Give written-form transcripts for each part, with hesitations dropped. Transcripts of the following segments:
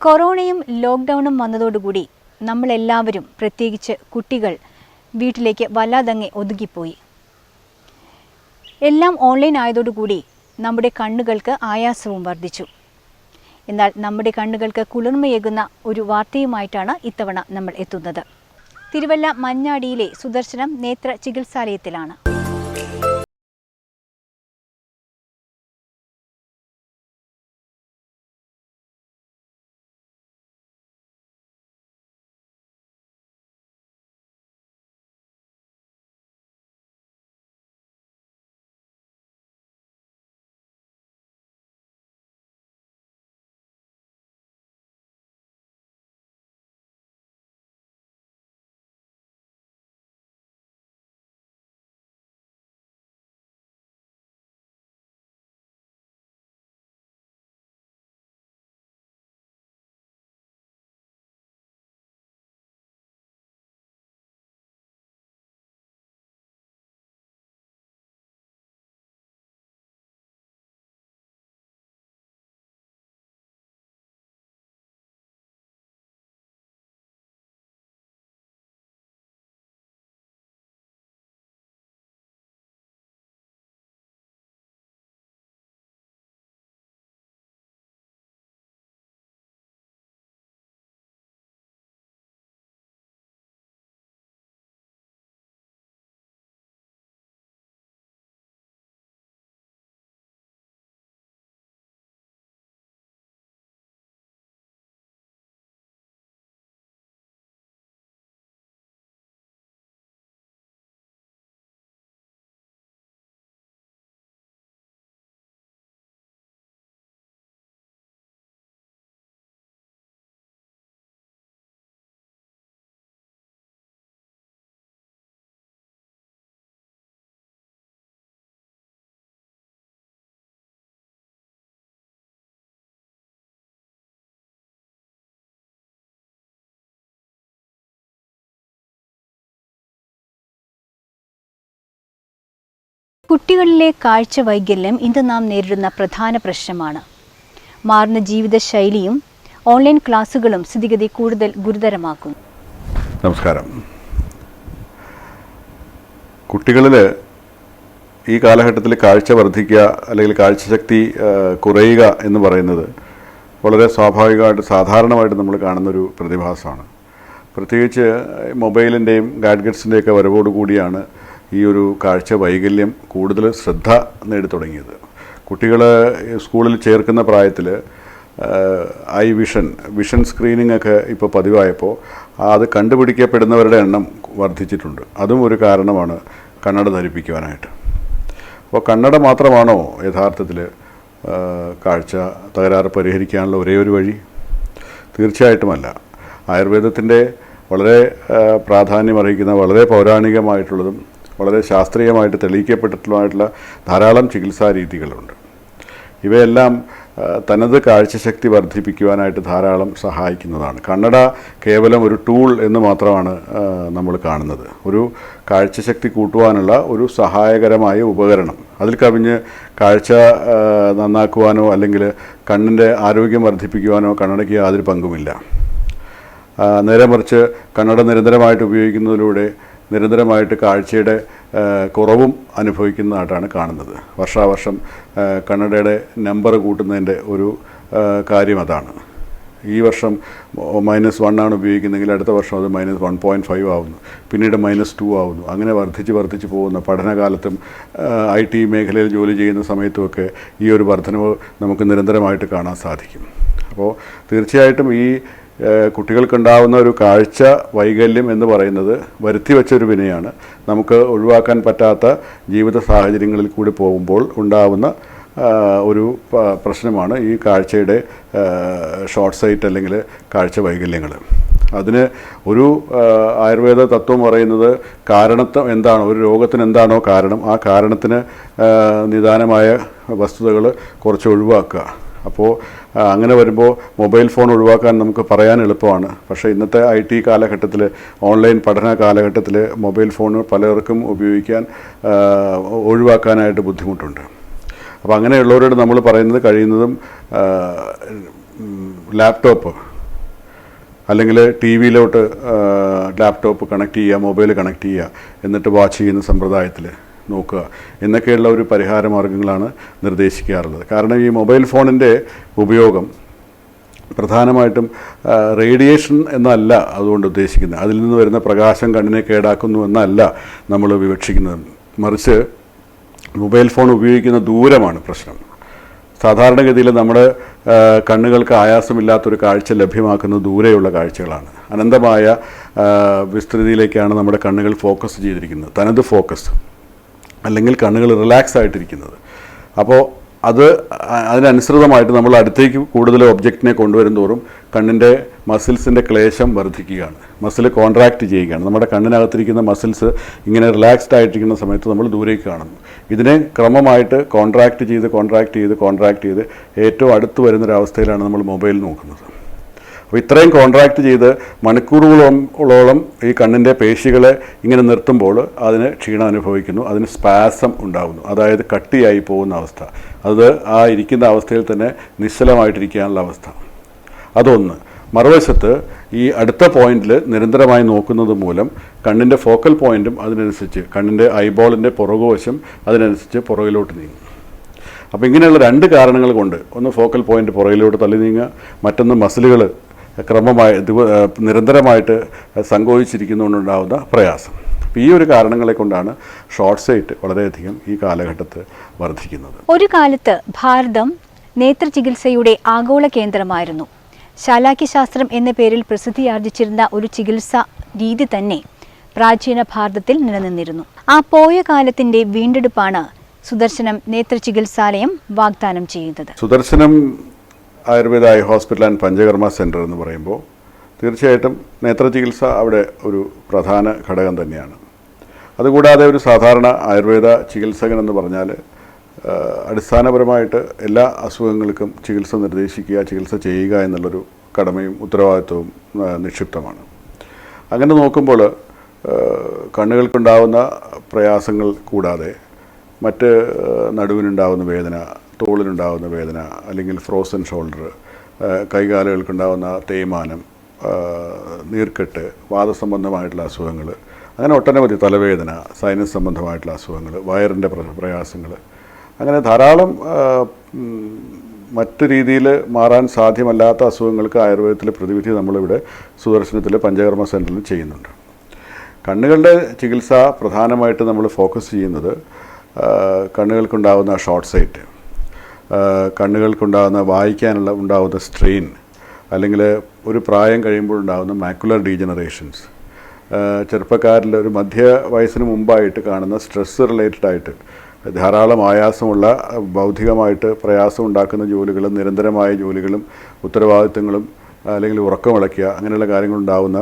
കൊറോണയും ലോക്ക്ഡൗണും വന്നതോടുകൂടി നമ്മളെല്ലാവരും, പ്രത്യേകിച്ച് കുട്ടികൾ, വീട്ടിലേക്ക് വല്ലാതങ്ങ് ഒതുങ്ങിപ്പോയി. എല്ലാം ഓൺലൈൻ ആയതോടുകൂടി നമ്മുടെ കണ്ണുകൾക്ക് ആയാസവും വർദ്ധിച്ചു. എന്നാൽ നമ്മുടെ കണ്ണുകൾക്ക് കുളിർമയേകുന്ന ഒരു വാർത്തയുമായിട്ടാണ് ഇത്തവണ നമ്മൾ എത്തുന്നത്. തിരുവല്ല മഞ്ഞാടിയിലെ സുദർശനം നേത്ര ചികിത്സാലയത്തിലാണ്. കുട്ടികളിലെ കാഴ്ച വൈകല്യം ഇന്ന് നാം നേരിടുന്ന പ്രധാന പ്രശ്നമാണ്. മാറുന്ന ജീവിതശൈലിയും ഓൺലൈൻ ക്ലാസുകളും സ്ഥിതിഗതി കൂടുതൽ ഗുരുതരമാക്കും. നമസ്കാരം. കുട്ടികളിൽ ഈ കാലഘട്ടത്തിൽ കാഴ്ച വർദ്ധിക്കുക അല്ലെങ്കിൽ കാഴ്ചശക്തി കുറയുക എന്ന് പറയുന്നത് വളരെ സ്വാഭാവികമായിട്ട് സാധാരണമായിട്ട് നമ്മൾ കാണുന്നൊരു പ്രതിഭാസമാണ്. പ്രത്യേകിച്ച് മൊബൈലിൻ്റെയും ഗാഡ്ഗറ്റ്സിൻ്റെയൊക്കെ വരവോടുകൂടിയാണ് ഈ ഒരു കാഴ്ച വൈകല്യം കൂടുതൽ ശ്രദ്ധ നേടിത്തുടങ്ങിയത്. കുട്ടികൾ സ്കൂളിൽ ചേർക്കുന്ന പ്രായത്തിൽ ഐ വിഷൻ സ്ക്രീനിങ് ഒക്കെ ഇപ്പോൾ പതിവായപ്പോൾ അത് കണ്ടുപിടിക്കപ്പെടുന്നവരുടെ എണ്ണം വർദ്ധിച്ചിട്ടുണ്ട്. അതും ഒരു കാരണമാണ് കണ്ണട ധരിപ്പിക്കുവാനായിട്ട്. അപ്പോൾ കണ്ണട മാത്രമാണോ യഥാർത്ഥത്തിൽ കാഴ്ച തകരാറ് പരിഹരിക്കാനുള്ള ഒരേ ഒരു വഴി? തീർച്ചയായിട്ടുമല്ല. ആയുർവേദത്തിൻ്റെ വളരെ പ്രാധാന്യമർഹിക്കുന്ന, വളരെ പൗരാണികമായിട്ടുള്ളതും വളരെ ശാസ്ത്രീയമായിട്ട് തെളിയിക്കപ്പെട്ടിട്ടുള്ളതായിട്ടുള്ള ധാരാളം ചികിത്സാ രീതികളുണ്ട്. ഇവയെല്ലാം തനത് കാഴ്ചശക്തി വർദ്ധിപ്പിക്കുവാനായിട്ട് ധാരാളം സഹായിക്കുന്നതാണ്. കണ്ണട കേവലം ഒരു ടൂൾ എന്ന് മാത്രമാണ് നമ്മൾ കാണുന്നത്. ഒരു കാഴ്ചശക്തി കൂട്ടുവാനുള്ള ഒരു സഹായകരമായ ഉപകരണം. അതിൽ കവിഞ്ഞ് കാഴ്ച നന്നാക്കുവാനോ അല്ലെങ്കിൽ കണ്ണിൻ്റെ ആരോഗ്യം വർദ്ധിപ്പിക്കുവാനോ കണ്ണടയ്ക്ക് യാതൊരു പങ്കുമില്ല. നേരെ മറിച്ച് കണ്ണട നിരന്തരമായിട്ട് ഉപയോഗിക്കുന്നതിലൂടെ നിരന്തരമായിട്ട് കാഴ്ചയുടെ കുറവും അനുഭവിക്കുന്നതായിട്ടാണ് കാണുന്നത്. വർഷാവർഷം കണ്ണടയുടെ നമ്പർ കൂട്ടുന്നതിൻ്റെ ഒരു കാര്യം അതാണ്. ഈ വർഷം -1 ആണ് ഉപയോഗിക്കുന്നതെങ്കിൽ അടുത്ത വർഷം അത് -1.5 ആവുന്നു, പിന്നീട് -2 ആവുന്നു. അങ്ങനെ വർദ്ധിച്ച് പോകുന്ന പഠനകാലത്തും IT മേഖലയിൽ ജോലി ചെയ്യുന്ന സമയത്തുമൊക്കെ ഈ ഒരു വർധനവ് നമുക്ക് നിരന്തരമായിട്ട് കാണാൻ സാധിക്കും. അപ്പോൾ തീർച്ചയായിട്ടും ഈ കുട്ടികൾക്കുണ്ടാവുന്ന ഒരു കാഴ്ച വൈകല്യം എന്ന് പറയുന്നത് വരുത്തി വെച്ചൊരു വിനയാണ്. നമുക്ക് ഒഴിവാക്കാൻ പറ്റാത്ത ജീവിത സാഹചര്യങ്ങളിൽ കൂടി പോകുമ്പോൾ ഉണ്ടാവുന്ന ഒരു പ്രശ്നമാണ് ഈ കാഴ്ചയുടെ ഷോർട്ട് സൈറ്റ് അല്ലെങ്കിൽ കാഴ്ച വൈകല്യങ്ങൾ. അതിന് ഒരു ആയുർവേദ തത്വം പറയുന്നത് കാരണത്വം എന്താണോ, ഒരു രോഗത്തിന് എന്താണോ കാരണം, ആ കാരണത്തിന് നിദാനമായ വസ്തുതകൾ കുറച്ച് ഒഴിവാക്കുക. അപ്പോൾ അങ്ങനെ വരുമ്പോൾ മൊബൈൽ ഫോൺ ഒഴിവാക്കാൻ നമുക്ക് പറയാൻ എളുപ്പമാണ്. പക്ഷേ ഇന്നത്തെ IT കാലഘട്ടത്തിൽ, ഓൺലൈൻ പഠന കാലഘട്ടത്തിൽ മൊബൈൽ ഫോൺ പലർക്കും ഉപയോഗിക്കാൻ ഒഴിവാക്കാനായിട്ട് ബുദ്ധിമുട്ടുണ്ട്. അപ്പോൾ അങ്ങനെയുള്ളവരോട് നമ്മൾ പറയുന്നത് കഴിയുന്നതും ലാപ്ടോപ്പ് അല്ലെങ്കിൽ ടി വിയിലോട്ട് ലാപ്ടോപ്പ് കണക്ട് ചെയ്യുക, മൊബൈൽ കണക്ട് ചെയ്യുക, എന്നിട്ട് വാച്ച് ചെയ്യുന്ന സമ്പ്രദായത്തിൽ നോക്കുക എന്നൊക്കെയുള്ള ഒരു പരിഹാര മാർഗ്ഗങ്ങളാണ് നിർദ്ദേശിക്കാറുള്ളത്. കാരണം ഈ മൊബൈൽ ഫോണിൻ്റെ ഉപയോഗം പ്രധാനമായിട്ടും റേഡിയേഷൻ എന്നല്ല അതുകൊണ്ട് ഉദ്ദേശിക്കുന്നത്, അതിൽ നിന്ന് വരുന്ന പ്രകാശം കണ്ണിനെ കേടാക്കുന്നു എന്നല്ല നമ്മൾ വിവക്ഷിക്കുന്നത്. മറിച്ച് മൊബൈൽ ഫോൺ ഉപയോഗിക്കുന്ന ദൂരമാണ് പ്രശ്നം. സാധാരണഗതിയിൽ നമ്മുടെ കണ്ണുകൾക്ക് ആയാസമില്ലാത്തൊരു കാഴ്ച ലഭ്യമാക്കുന്നത് ദൂരെയുള്ള കാഴ്ചകളാണ്. അനന്തമായ വിസ്തൃതിയിലേക്കാണ് നമ്മുടെ കണ്ണുകൾ ഫോക്കസ് ചെയ്തിരിക്കുന്നത്, തനത് ഫോക്കസ്, അല്ലെങ്കിൽ കണ്ണുകൾ റിലാക്സ് ആയിട്ടിരിക്കുന്നത്. അപ്പോൾ അതിനനുസൃതമായിട്ട് നമ്മൾ അടുത്തേക്ക് കൂടുതൽ ഒബ്ജക്റ്റിനെ കൊണ്ടുവരും തോറും കണ്ണിൻ്റെ മസിൽസിൻ്റെ ക്ലേശം വർദ്ധിക്കുകയാണ്, മസിൽ കോൺട്രാക്റ്റ് ചെയ്യുകയാണ്. നമ്മുടെ കണ്ണിനകത്തിരിക്കുന്ന മസിൽസ് ഇങ്ങനെ റിലാക്സ്ഡ് ആയിട്ടിരിക്കുന്ന സമയത്ത് നമ്മൾ ദൂരേക്ക് കാണുന്നു. ഇതിനെ ക്രമമായിട്ട് കോൺട്രാക്റ്റ് ചെയ്ത് ഏറ്റവും അടുത്ത് വരുന്നൊരവസ്ഥയിലാണ് നമ്മൾ മൊബൈൽ നോക്കുന്നത്. അപ്പോൾ ഇത്രയും കോൺട്രാക്റ്റ് ചെയ്ത് മണിക്കൂറുകളോളം ഈ കണ്ണിൻ്റെ പേശികളെ ഇങ്ങനെ നിർത്തുമ്പോൾ അതിന് ക്ഷീണം അനുഭവിക്കുന്നു, അതിന് സ്പാസം ഉണ്ടാകുന്നു, അതായത് കട്ടിയായി പോകുന്ന അവസ്ഥ. അത് ആ ഇരിക്കുന്ന അവസ്ഥയിൽ തന്നെ നിശ്ചലമായിട്ടിരിക്കാനുള്ള അവസ്ഥ. അതൊന്ന്. മറുവശത്ത് ഈ അടുത്ത പോയിന്റിൽ നിരന്തരമായി നോക്കുന്നത് മൂലം കണ്ണിൻ്റെ ഫോക്കൽ പോയിന്റും അതിനനുസരിച്ച്, കണ്ണിൻ്റെ ഐബോളിൻ്റെ പുറകുവശം അതിനനുസരിച്ച് പുറകിലോട്ട് നീങ്ങും. അപ്പോൾ ഇങ്ങനെയുള്ള രണ്ട് കാരണങ്ങൾ കൊണ്ട്, ഒന്ന് ഫോക്കൽ പോയിന്റ് പുറകിലോട്ട് തള്ളി നീങ്ങുക, മറ്റൊന്ന് മസിലുകൾ നിരന്തരമായിട്ട് സങ്കോചിച്ചിരിക്കുന്നതുകൊണ്ടുണ്ടാകുന്ന പ്രയാസം. അപ്പോൾ ഈ ഒരു കാരണങ്ങളെ കൊണ്ടാണ് ഷോർട്ട് സൈറ്റ് വളരെയധികം ഈ കാലഘട്ടത്തിൽ വർദ്ധിക്കുന്നത്. ഒരു കാലത്ത് ഭാരതം നേത്രചികിത്സയുടെ ആഗോള കേന്ദ്രമായിരുന്നു. ശാലാക്യശാസ്ത്രം എന്ന പേരിൽ പ്രസിദ്ധിയാർജിച്ചിരുന്ന ഒരു ചികിത്സാ രീതി തന്നെ പ്രാചീന ഭാരതത്തിൽ നിലനിന്നിരുന്നു. ആ പോയ കാലത്തിന്റെ വീണ്ടെടുപ്പാണ് സുദർശനം നേത്രചികിത്സാലയം വാഗ്ദാനം ചെയ്യുന്നത്. Sudarshanam Ayurveda eye hospital and panchakarma centre എന്ന് പറയുമ്പോൾ തീർച്ചയായിട്ടും നേത്രചികിത്സ അവിടെ ഒരു പ്രധാന ഘടകം തന്നെയാണ്. അതുകൂടാതെ ഒരു സാധാരണ ആയുർവേദ ചികിത്സകൻ എന്ന് പറഞ്ഞാൽ അടിസ്ഥാനപരമായിട്ട് എല്ലാ അസുഖങ്ങൾക്കും ചികിത്സ നിർദ്ദേശിക്കുക, ചികിത്സ ചെയ്യുക എന്നുള്ളൊരു കടമയും ഉത്തരവാദിത്വവും നിക്ഷിപ്തമാണ്. അങ്ങനെ നോക്കുമ്പോൾ കണ്ണുകൾക്കുണ്ടാവുന്ന പ്രയാസങ്ങൾ കൂടാതെ മറ്റ് നടുവിനുണ്ടാവുന്ന വേദന, തോളിനുണ്ടാകുന്ന വേദന, അല്ലെങ്കിൽ ഫ്രോസൺ ഷോൾഡർ, കൈകാലുകൾക്കുണ്ടാകുന്ന തേയ്മാനം, നീർക്കെട്ട്, വാദസംബന്ധമായിട്ടുള്ള അസുഖങ്ങൾ, അങ്ങനെ ഒട്ടനവധി തലവേദന, സൈനസ് സംബന്ധമായിട്ടുള്ള അസുഖങ്ങൾ, വയറിൻ്റെ പ്രയാസങ്ങൾ, അങ്ങനെ ധാരാളം മറ്റ് രീതിയിൽ മാറാൻ സാധ്യമല്ലാത്ത അസുഖങ്ങൾക്ക് ആയുർവേദത്തിലെ പ്രതിവിധി നമ്മളിവിടെ സുദർശനത്തിലെ പഞ്ചകർമ്മ സെൻറ്ററിൽ ചെയ്യുന്നുണ്ട്. കണ്ണുകളുടെ ചികിത്സ പ്രധാനമായിട്ട് നമ്മൾ ഫോക്കസ് ചെയ്യുന്നത് കണ്ണുകൾക്കുണ്ടാകുന്ന ഷോർട്ട് സൈറ്റ്, കണ്ണുകൾക്കുണ്ടാകുന്ന ഉണ്ടാകുന്ന സ്ട്രെയിൻ, അല്ലെങ്കിൽ ഒരു പ്രായം കഴിയുമ്പോൾ ഉണ്ടാകുന്ന മാക്കുലർ ഡീജനറേഷൻസ്, ചെറുപ്പക്കാരിൽ ഒരു മധ്യ വയസ്സിന് മുമ്പായിട്ട് കാണുന്ന സ്ട്രെസ് റിലേറ്റഡ് ആയിട്ട് ധാരാളം ആയാസമുള്ള, ബൗദ്ധികമായിട്ട് പ്രയാസം ഉണ്ടാക്കുന്ന ജോലികളും നിരന്തരമായ ജോലികളും ഉത്തരവാദിത്തങ്ങളും, അല്ലെങ്കിൽ ഉറക്കമിളയ്ക്കുക, അങ്ങനെയുള്ള കാര്യങ്ങളുണ്ടാകുന്ന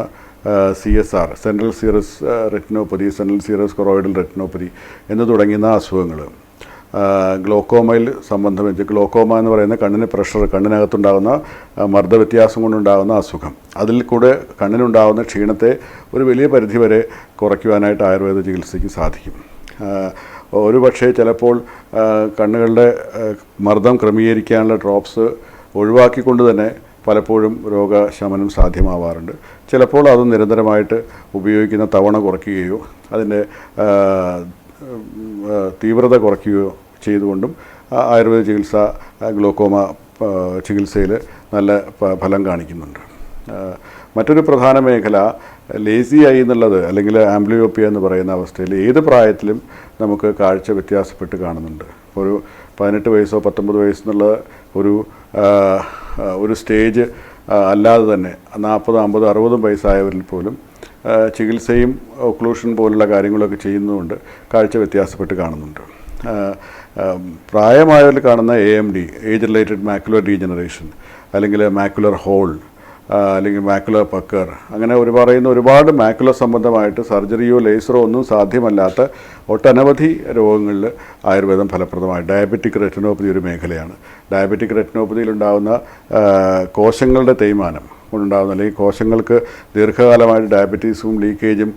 CSR, central serous retinopathy, central serous choroidal retinopathy എന്ന് തുടങ്ങുന്ന അസുഖങ്ങൾ, ഗ്ലോക്കോമയിൽ സംബന്ധം വെച്ച്, ഗ്ലോക്കോമ എന്ന് പറയുന്ന കണ്ണിന് പ്രഷർ, കണ്ണിനകത്തുണ്ടാകുന്ന മർദ്ദവ്യത്യാസം കൊണ്ടുണ്ടാകുന്ന അസുഖം, അതിൽ കൂടെ കണ്ണിനുണ്ടാകുന്ന ക്ഷീണത്തെ ഒരു വലിയ പരിധിവരെ കുറയ്ക്കുവാനായിട്ട് ആയുർവേദ ചികിത്സയ്ക്ക് സാധിക്കും. ഒരു പക്ഷേ ചിലപ്പോൾ കണ്ണുകളുടെ മർദ്ദം ക്രമീകരിക്കാനുള്ള ഡ്രോപ്സ് ഒഴിവാക്കിക്കൊണ്ട് തന്നെ പലപ്പോഴും രോഗശമനം സാധ്യമാവാറുണ്ട്. ചിലപ്പോൾ അത് നിരന്തരമായിട്ട് ഉപയോഗിക്കുന്ന തവണ കുറയ്ക്കുകയോ അതിൻ്റെ തീവ്രത കുറയ്ക്കുകയോ ചെയ്തുകൊണ്ടും ആയുർവേദ ചികിത്സ ഗ്ലോക്കോമ ചികിത്സയിൽ നല്ല ഫലം കാണിക്കുന്നുണ്ട്. മറ്റൊരു പ്രധാന മേഖല ലേസി ഐ എന്നുള്ളത്, അല്ലെങ്കിൽ ആംബ്ലിയോപ്പിയ എന്ന് പറയുന്ന അവസ്ഥയിൽ ഏത് പ്രായത്തിലും നമുക്ക് കാഴ്ച വ്യത്യാസപ്പെട്ട് കാണുന്നുണ്ട്. ഒരു 18 വയസ്സോ 19 വയസ്സെന്നുള്ള ഒരു സ്റ്റേജ് അല്ലാതെ തന്നെ 40, 50, 60 വയസ്സായവരിൽ പോലും ചികിത്സയും ഒക്ലൂഷൻ പോലുള്ള കാര്യങ്ങളൊക്കെ ചെയ്യുന്നതുകൊണ്ട് കാഴ്ച വ്യത്യാസപ്പെട്ട് കാണുന്നുണ്ട്. പ്രായമായവരിൽ കാണുന്ന AMD, age related macular degeneration, അല്ലെങ്കിൽ മാക്കുലർ ഹോൾ, അല്ലെങ്കിൽ മാക്കുലർ പക്കർ, അങ്ങനെ ഒരുപാട് മാക്കുലർ സംബന്ധമായിട്ട് സർജറിയോ ലേസറോ ഒന്നും സാധ്യമല്ലാത്ത ഒട്ടനവധി രോഗങ്ങളിൽ ആയുർവേദം ഫലപ്രദമായി. ഡയബറ്റിക് റെറ്റിനോപ്പതി ഒരു മേഖലയാണ്. ഡയബറ്റിക് റെറ്റിനോപ്പതിയിലുണ്ടാകുന്ന കോശങ്ങളുടെ തേയ്മാനം കൊണ്ടുണ്ടാകുന്ന, അല്ലെങ്കിൽ കോശങ്ങൾക്ക് ദീർഘകാലമായിട്ട് ഡയബറ്റീസും ലീക്കേജും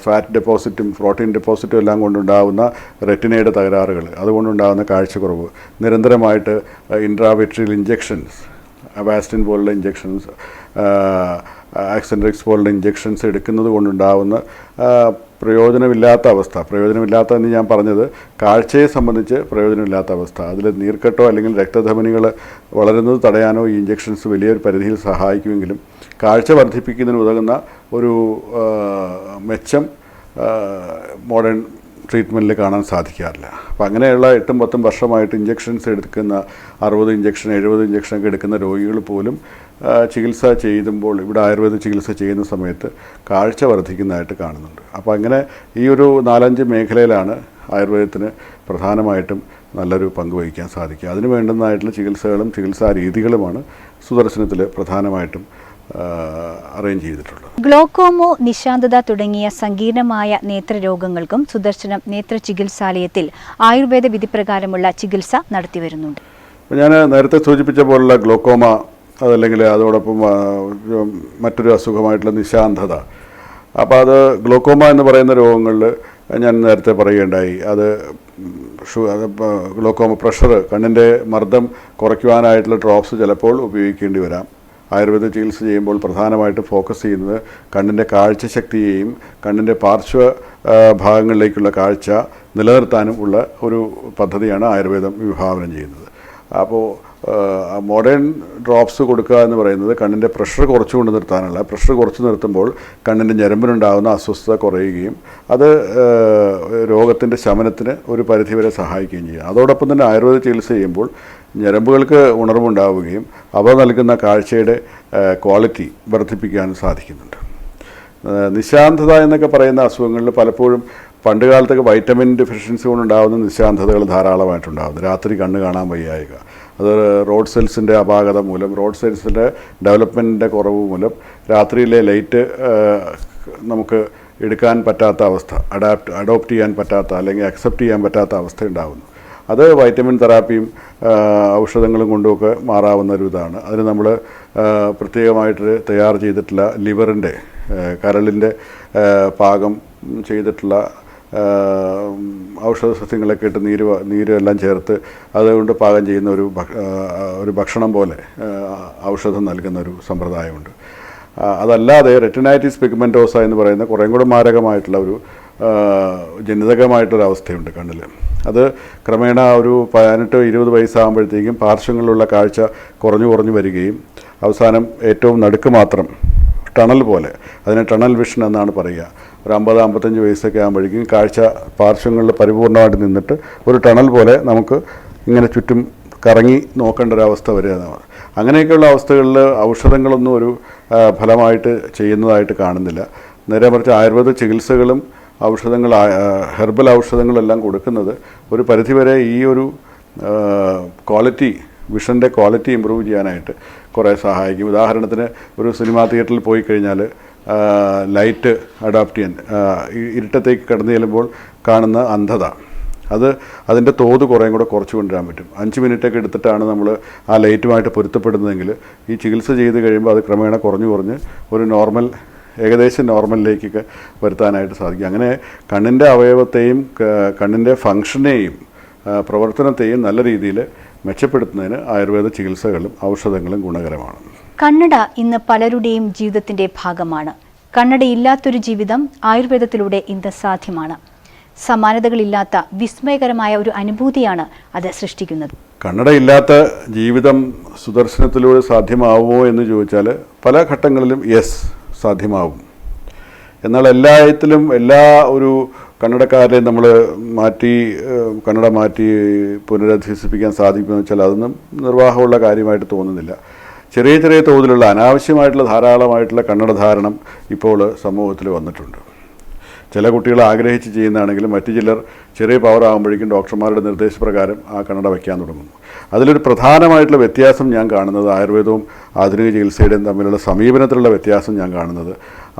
ഫാറ്റ് ഡെപ്പോസിറ്റും പ്രോട്ടീൻ ഡെപ്പോസിറ്റും എല്ലാം കൊണ്ടുണ്ടാകുന്ന റെറ്റിനയുടെ തകരാറുകൾ, അതുകൊണ്ടുണ്ടാകുന്ന കാഴ്ചക്കുറവ്, നിരന്തരമായിട്ട് ഇൻട്രാവിട്രിയൽ ഇഞ്ചെക്ഷൻസ്, അവാസ്റ്റിൻ പോലുള്ള ഇഞ്ചെക്ഷൻസ്, ആക്സെൻട്രിക്സ് പോലുള്ള ഇഞ്ചെക്ഷൻസ് എടുക്കുന്നത് കൊണ്ടുണ്ടാവുന്ന പ്രയോജനമില്ലാത്ത എന്ന് ഞാൻ പറഞ്ഞത് കാഴ്ചയെ സംബന്ധിച്ച് പ്രയോജനമില്ലാത്ത അവസ്ഥ. അതിൽ നീർക്കെട്ടോ അല്ലെങ്കിൽ രക്തധമനികൾ വളരുന്നത് തടയാനോ ഈ ഇഞ്ചെക്ഷൻസ് വലിയൊരു പരിധിയിൽ സഹായിക്കുമെങ്കിലും കാഴ്ച വർദ്ധിപ്പിക്കുന്നതിന് ഉതകുന്ന ഒരു മെച്ചം മോഡേൺ ട്രീറ്റ്മെൻറ്റിൽ കാണാൻ സാധിക്കാറില്ല. അപ്പോൾ അങ്ങനെയുള്ള 8-10 വർഷമായിട്ട് ഇഞ്ചെക്ഷൻസ് എടുക്കുന്ന 60 ഇഞ്ചെക്ഷൻ 70 ഇഞ്ചെക്ഷനൊക്കെ എടുക്കുന്ന രോഗികൾ പോലും ചികിത്സ ചെയ്യുമ്പോൾ ഇവിടെ ആയുർവേദ ചികിത്സ ചെയ്യുന്ന സമയത്ത് കാഴ്ച വർദ്ധിക്കുന്നതായിട്ട് കാണുന്നുണ്ട്. അപ്പോൾ അങ്ങനെ ഈ ഒരു 4-5 മേഖലയിലാണ് ആയുർവേദത്തിന് പ്രധാനമായിട്ടും നല്ലൊരു പങ്ക് വഹിക്കാൻ സാധിക്കുക. അതിന് വേണ്ടുന്നതായിട്ടുള്ള ചികിത്സകളും ചികിത്സാ രീതികളുമാണ് സുദർശനത്തിൽ പ്രധാനമായിട്ടും അറേഞ്ച് ചെയ്തിട്ടുള്ളത്. ഗ്ലോക്കോമോ, നിശാന്തത തുടങ്ങിയ സങ്കീർണമായ നേത്രരോഗങ്ങൾക്കും സുദർശനം നേത്ര ചികിത്സാലയത്തിൽ ആയുർവേദ വിധിപ്രകാരമുള്ള ചികിത്സ നടത്തിവരുന്നുണ്ട്. ഞാൻ നേരത്തെ സൂചിപ്പിച്ച പോലുള്ള ഗ്ലോക്കോമ, അതല്ലെങ്കിൽ അതോടൊപ്പം മറ്റൊരു അസുഖമായിട്ടുള്ള നിശാന്തത. അപ്പോൾ അത് ഗ്ലോക്കോമ എന്ന് പറയുന്ന രോഗങ്ങളിൽ ഞാൻ നേരത്തെ പറയുകയുണ്ടായി, അത് ഗ്ലോക്കോമ പ്രഷർ, കണ്ണിൻ്റെ മർദ്ദം കുറയ്ക്കുവാനായിട്ടുള്ള ഡ്രോപ്സ് ചിലപ്പോൾ ഉപയോഗിക്കേണ്ടി വരാം. ആയുർവേദ ചികിത്സ ചെയ്യുമ്പോൾ പ്രധാനമായിട്ട് ഫോക്കസ് ചെയ്യുന്നത് കണ്ണിൻ്റെ കാഴ്ചശക്തിയെയും കണ്ണിൻ്റെ പാർശ്വ ഭാഗങ്ങളിലേക്കുള്ള കാഴ്ച നിലനിർത്താനും ഉള്ള ഒരു പദ്ധതിയാണ് ആയുർവേദം വിഭാവനം ചെയ്യുന്നത്. അപ്പോൾ മോഡേൺ ഡ്രോപ്സ് കൊടുക്കുക എന്ന് പറയുന്നത് കണ്ണിൻ്റെ പ്രഷർ കുറച്ചുകൊണ്ട് നിർത്താനുള്ള, പ്രഷർ കുറച്ച് നിർത്തുമ്പോൾ കണ്ണിൻ്റെ ഞരമ്പിനുണ്ടാകുന്ന അസ്വസ്ഥത കുറയുകയും അത് രോഗത്തിൻ്റെ ശമനത്തിന് ഒരു പരിധിവരെ സഹായിക്കുകയും ചെയ്യും. അതോടൊപ്പം തന്നെ ആയുർവേദ ചികിത്സ ചെയ്യുമ്പോൾ ഞരമ്പുകൾക്ക് ഉണർവുണ്ടാവുകയും അവ നൽകുന്ന കാഴ്ചയുടെ ക്വാളിറ്റി വർദ്ധിപ്പിക്കാനും സാധിക്കുന്നുണ്ട്. നിശാന്തത എന്നൊക്കെ പറയുന്ന അസുഖങ്ങളിൽ പലപ്പോഴും പണ്ട് കാലത്തൊക്കെ വൈറ്റമിൻ ഡെഫിഷ്യൻസി കൊണ്ടുണ്ടാകുന്ന നിശാന്തതകൾ ധാരാളമായിട്ടുണ്ടാകുന്നു. രാത്രി കണ്ണ് കാണാൻ വയ്യായിക, അത് റോഡ് സെൽസിൻ്റെ അപാകത മൂലം, റോഡ് സെൽസിൻ്റെ ഡെവലപ്മെൻറ്റിൻ്റെ കുറവ് മൂലം രാത്രിയിലെ ലൈറ്റ് നമുക്ക് എടുക്കാൻ പറ്റാത്ത അവസ്ഥ, അഡോപ്റ്റ് ചെയ്യാൻ പറ്റാത്ത അല്ലെങ്കിൽ അക്സെപ്റ്റ് ചെയ്യാൻ പറ്റാത്ത അവസ്ഥ ഉണ്ടാകുന്നു. അത് വൈറ്റമിൻ തെറാപ്പിയും ഔഷധങ്ങളും കൊണ്ടുമൊക്കെ മാറാവുന്ന ഒരു ഇതാണ്. അതിന് നമ്മൾ പ്രത്യേകമായിട്ട് തയ്യാർ ചെയ്തിട്ടുള്ള ലിവറിൻ്റെ, കരളിൻ്റെ പാകം ചെയ്തിട്ടുള്ള ഔഷധ സസ്യങ്ങളൊക്കെ ഇട്ട് നീര് എല്ലാം ചേർത്ത് അതുകൊണ്ട് പാകം ചെയ്യുന്ന ഒരു ഭക്ഷണം പോലെ ഔഷധം നൽകുന്ന ഒരു സമ്പ്രദായമുണ്ട്. അതല്ലാതെ റെറ്റിനൈറ്റിസ് പിഗ്മെൻറ്റോസ എന്ന് പറയുന്ന കുറേം കൂടെ മാരകമായിട്ടുള്ള ഒരു ജനിതകമായിട്ടൊരവസ്ഥയുണ്ട് കണ്ണിൽ. അത് ക്രമേണ ഒരു 18-20 വയസ്സാകുമ്പോഴത്തേക്കും പാർശ്വങ്ങളിലുള്ള കാഴ്ച കുറഞ്ഞു വരികയും അവസാനം ഏറ്റവും നടുക്ക് മാത്രം ടണൽ പോലെ, അതിനെ ടണൽ വിഷൻ എന്നാണ് പറയുക, ഒരു 50-55 വയസ്സൊക്കെ ആകുമ്പോഴേക്കും കാഴ്ച പാർശ്വങ്ങളിൽ പരിപൂർണമായിട്ട് നിന്നിട്ട് ഒരു ടണൽ പോലെ നമുക്ക് ഇങ്ങനെ ചുറ്റും കറങ്ങി നോക്കേണ്ട ഒരവസ്ഥ വരികയാണ്. അങ്ങനെയൊക്കെയുള്ള അവസ്ഥകളിൽ ഔഷധങ്ങളൊന്നും ഒരു ഫലമായിട്ട് ചെയ്യുന്നതായിട്ട് കാണുന്നില്ല. നേരെ മറിച്ച് ആയുർവേദ ചികിത്സകളും ഔഷധങ്ങൾ, ഹെർബൽ ഔഷധങ്ങളെല്ലാം കൊടുക്കുന്നത് ഒരു പരിധിവരെ ഈ ഒരു ക്വാളിറ്റി, വിഷൻ്റെ ക്വാളിറ്റി ഇമ്പ്രൂവ് ചെയ്യാനായിട്ട് കുറേ സഹായിക്കും. ഉദാഹരണത്തിന് ഒരു സിനിമാ തിയേറ്ററിൽ പോയി കഴിഞ്ഞാൽ ലൈറ്റ് അഡാപ്റ്റ് ചെയ്യാൻ, ഇരുട്ടത്തേക്ക് കടന്നു ചെല്ലുമ്പോൾ കാണുന്ന അന്ധത, അതിൻ്റെ തോത് കുറേയും കൂടെ കുറച്ച് കൊണ്ടുവരാൻ പറ്റും. 5 മിനിറ്റൊക്കെ എടുത്തിട്ടാണ് നമ്മൾ ആ ലൈറ്റുമായിട്ട് പൊരുത്തപ്പെടുന്നതെങ്കിൽ ഈ ചികിത്സ ചെയ്ത് കഴിയുമ്പോൾ അത് ക്രമേണ കുറഞ്ഞ് ഒരു നോർമൽ, ഏകദേശം നോർമലിലേക്കൊക്കെ വരുത്താനായിട്ട് സാധിക്കും. അങ്ങനെ കണ്ണിൻ്റെ അവയവത്തെയും കണ്ണിൻ്റെ ഫങ്ഷനെയും പ്രവർത്തനത്തെയും നല്ല രീതിയിൽ മെച്ചപ്പെടുത്തുന്നതിന് ആയുർവേദ ചികിത്സകളും ഔഷധങ്ങളും ഗുണകരമാണ്. കണ്ണട ഇന്ന് പലരുടെയും ജീവിതത്തിൻ്റെ ഭാഗമാണ്. കണ്ണടയില്ലാത്തൊരു ജീവിതം ആയുർവേദത്തിലൂടെ ഇന്ന് സാധ്യമാണ്. സമാനതകളില്ലാത്ത വിസ്മയകരമായ ഒരു അനുഭൂതിയാണ് അത് സൃഷ്ടിക്കുന്നത്. കണ്ണടയില്ലാത്ത ജീവിതം സുദർശനത്തിലൂടെ സാധ്യമാവുമോ എന്ന് ചോദിച്ചാൽ പല ഘട്ടങ്ങളിലും യെസ്, സാധ്യമാവും. എന്നാൽ എല്ലാത്തിലും എല്ലാ ഒരു കന്നഡക്കാരെയും നമ്മൾ കന്നഡ മാറ്റി പുനരധിവസിപ്പിക്കാൻ സാധിക്കുമെന്ന് വെച്ചാൽ അതൊന്നും നിർവാഹമുള്ള കാര്യമായിട്ട് തോന്നുന്നില്ല. ചെറിയ തോതിലുള്ള അനാവശ്യമായിട്ടുള്ള ധാരാളമായിട്ടുള്ള കന്നഡ ധാരണം ഇപ്പോൾ സമൂഹത്തിൽ വന്നിട്ടുണ്ട്. ചില കുട്ടികൾ ആഗ്രഹിച്ച് ചെയ്യുന്നതാണെങ്കിലും മറ്റു ചിലർ ചെറിയ പവർ ആകുമ്പോഴേക്കും ഡോക്ടർമാരുടെ നിർദ്ദേശപ്രകാരം ആ കണ്ണട വയ്ക്കാൻ തുടങ്ങുന്നു. അതിലൊരു പ്രധാനമായിട്ടുള്ള വ്യത്യാസം ഞാൻ കാണുന്നത് ആയുർവേദവും ആധുനിക ചികിത്സയുടെയും തമ്മിലുള്ള സമീപനത്തിലുള്ള വ്യത്യാസം ഞാൻ കാണുന്നത്,